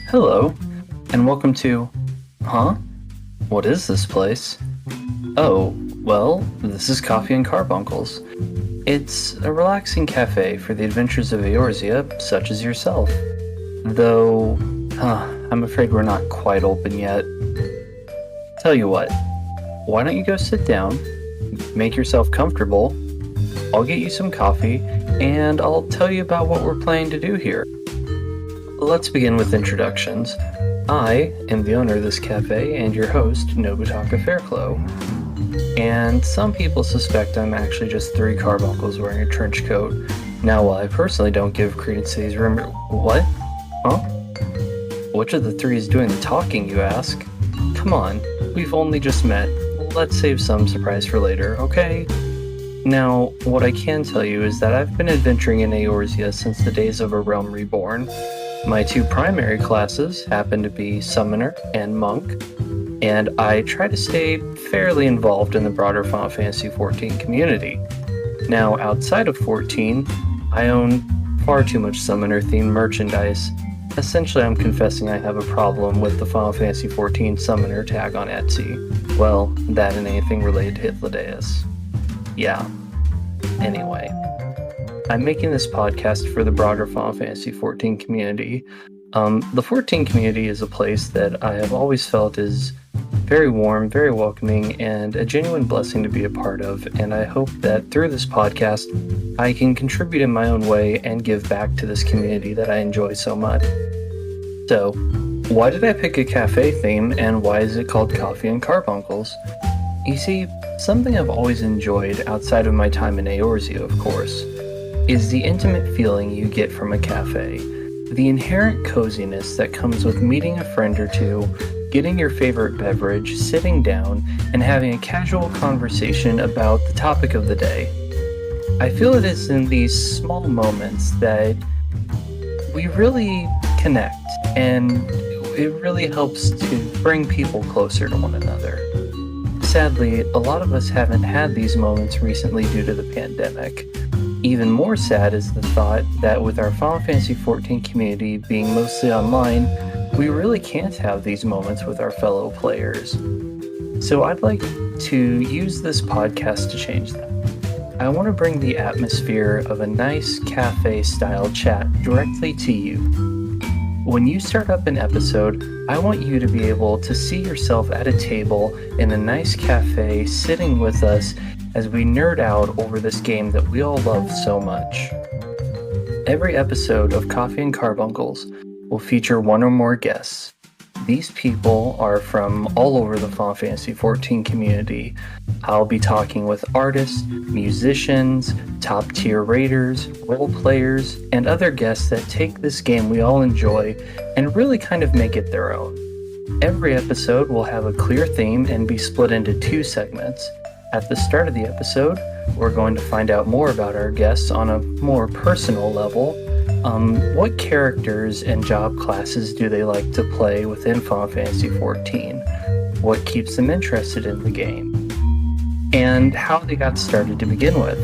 Hello, and welcome to... Huh? What is this place? Oh, well, this is Coffee and Carbuncles. It's a relaxing cafe for the adventures of Eorzea, such as yourself. Though, I'm afraid we're not quite open yet. Tell you what, why don't you go sit down, make yourself comfortable, I'll get you some coffee, and I'll tell you about what we're planning to do here. Let's begin with introductions. I am the owner of this cafe and your host, Nobutaka Fairclough. And some people suspect I'm actually just three carbuncles wearing a trench coat. Now, while I personally don't give credence to these rumors... What? Huh? Which of the three is doing the talking, you ask? Come on, we've only just met. Let's save some surprise for later, okay? Now, what I can tell you is that I've been adventuring in Eorzea since the days of A Realm Reborn. My two primary classes happen to be Summoner and Monk, and I try to stay fairly involved in the broader Final Fantasy XIV community. Now, outside of 14, I own far too much Summoner-themed merchandise. Essentially, I'm confessing I have a problem with the Final Fantasy XIV Summoner tag on Etsy. Well, that and anything related to Hythlodaeus. Yeah. Anyway. I'm making this podcast for the broader Final Fantasy XIV community. The 14 community is a place that I have always felt is very warm, very welcoming, and a genuine blessing to be a part of, and I hope that through this podcast, I can contribute in my own way and give back to this community that I enjoy so much. So, why did I pick a cafe theme, and why is it called Coffee and Carbuncles? You see, something I've always enjoyed outside of my time in Eorzea, of course, is the intimate feeling you get from a cafe. The inherent coziness that comes with meeting a friend or two, getting your favorite beverage, sitting down, and having a casual conversation about the topic of the day. I feel it is in these small moments that we really connect, and it really helps to bring people closer to one another. Sadly, a lot of us haven't had these moments recently due to the pandemic. Even more sad is the thought that with our Final Fantasy XIV community being mostly online, we really can't have these moments with our fellow players. So I'd like to use this podcast to change that. I want to bring the atmosphere of a nice cafe-style chat directly to you. When you start up an episode, I want you to be able to see yourself at a table in a nice cafe sitting with us as we nerd out over this game that we all love so much. Every episode of Coffee and Carbuncles will feature one or more guests. These people are from all over the Final Fantasy XIV community. I'll be talking with artists, musicians, top-tier raiders, role players, and other guests that take this game we all enjoy and really kind of make it their own. Every episode will have a clear theme and be split into two segments. At the start of the episode, we're going to find out more about our guests on a more personal level. What characters and job classes do they like to play within Final Fantasy XIV? What keeps them interested in the game? And how they got started to begin with.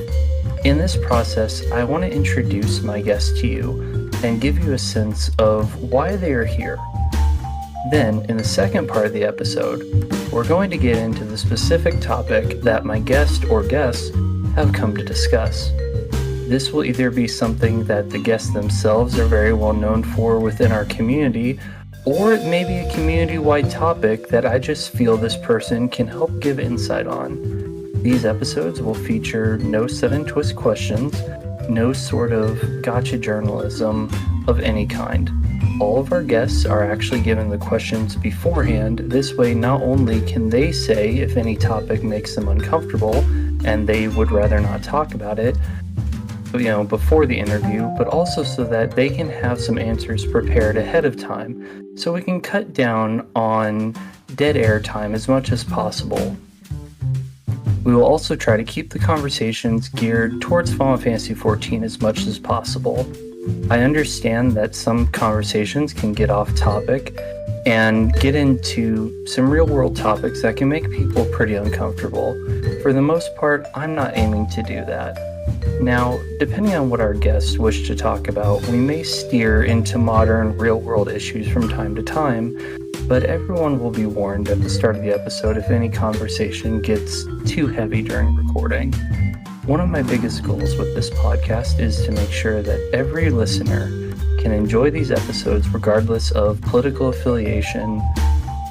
In this process, I want to introduce my guests to you and give you a sense of why they are here. Then, in the second part of the episode, we're going to get into the specific topic that my guest or guests have come to discuss. This will either be something that the guests themselves are very well known for within our community, or it may be a community-wide topic that I just feel this person can help give insight on. These episodes will feature no set and twist questions, no sort of gotcha journalism of any kind. All of our guests are actually given the questions beforehand. This way, not only can they say if any topic makes them uncomfortable and they would rather not talk about it, before the interview, but also so that they can have some answers prepared ahead of time, so we can cut down on dead air time as much as possible. We will also try to keep the conversations geared towards Final Fantasy XIV as much as possible. I understand that some conversations can get off topic and get into some real-world topics that can make people pretty uncomfortable. For the most part, I'm not aiming to do that. Now, depending on what our guests wish to talk about, we may steer into modern, real-world issues from time to time, but everyone will be warned at the start of the episode if any conversation gets too heavy during recording. One of my biggest goals with this podcast is to make sure that every listener can enjoy these episodes regardless of political affiliation,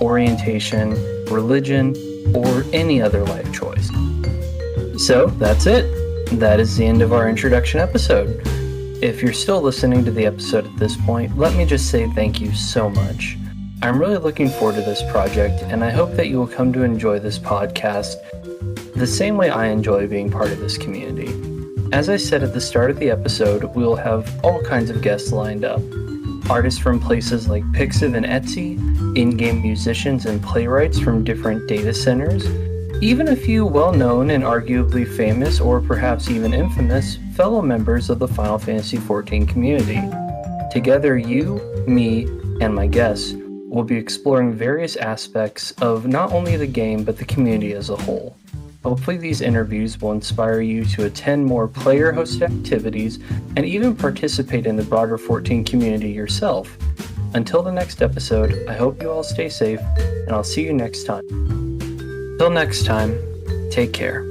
orientation, religion, or any other life choice. So, that's it. That is the end of our introduction episode. If you're still listening to the episode at this point, let me just say thank you so much. I'm really looking forward to this project, and I hope that you will come to enjoy this podcast the same way I enjoy being part of this community. As I said at the start of the episode, we will have all kinds of guests lined up. Artists from places like Pixiv and Etsy, in-game musicians and playwrights from different data centers, even a few well-known and arguably famous, or perhaps even infamous, fellow members of the Final Fantasy XIV community. Together, you, me, and my guests will be exploring various aspects of not only the game, but the community as a whole. Hopefully these interviews will inspire you to attend more player-hosted activities and even participate in the broader 14 community yourself. Until the next episode, I hope you all stay safe, and I'll see you next time. Till next time, take care.